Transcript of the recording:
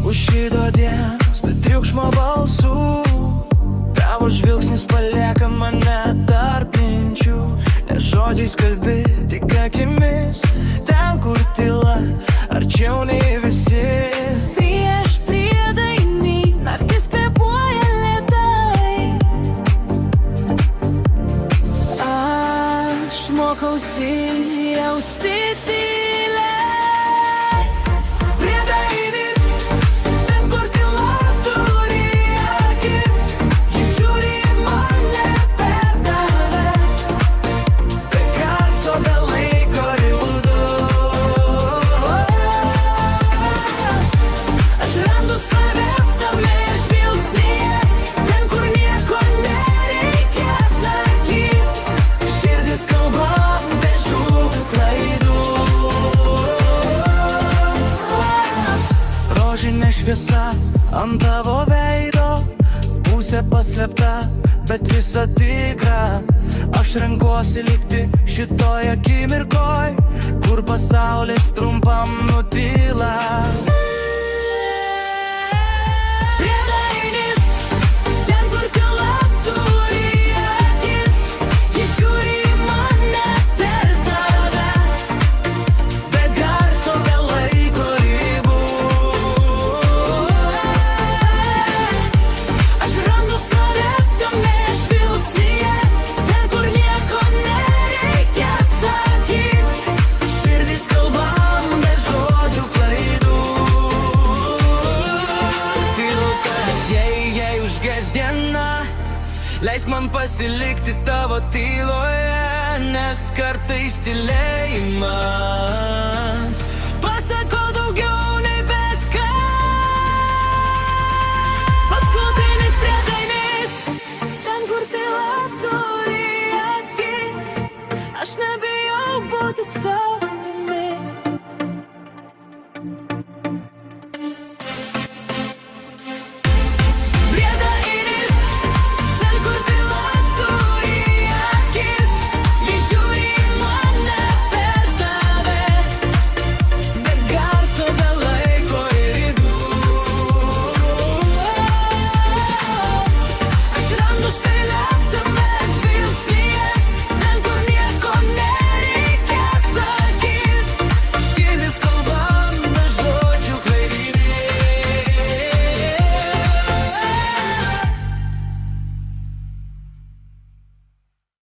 už šito dienos, be triukšmo balsų. Tavo žvilgsnis palieka mane tarp minčių, ne žodžiais kalbi, tik akimis. Ten, kur tyla, arčiau nei visi. Prieš priedainį naktis kvėpuoja lėtai. Aš mokausi jausti tyliai. Priedainis, ten, kur tyla turi akis. Ji žiūri į mane per tave, be garso, be laiko rimtų. Aš randu save tame žvilgsnyje, ten, kur nieko nereikia sakyt. Širdis kalba be žodžių klaidų. Rožinė šviesa ant tavo veido, pusė paslėpta, bet visa tikra. Aš renkuosi likti šitoj akimirkoj, kur pasaulis trumpam nutyla. Priedainis, ten, kur tyla turi akis. Ji žiūri į mane per tave, be garso, be laiko ribų. Aš randu save tame žvilgsnyje, ten, kur nieko nereikia sakyt. Širdis kalba be žodžių klaidų. Tylu tas jei užges diena, leisk man pasilikti tavo tyloje, nes kartais tylėjimas pasako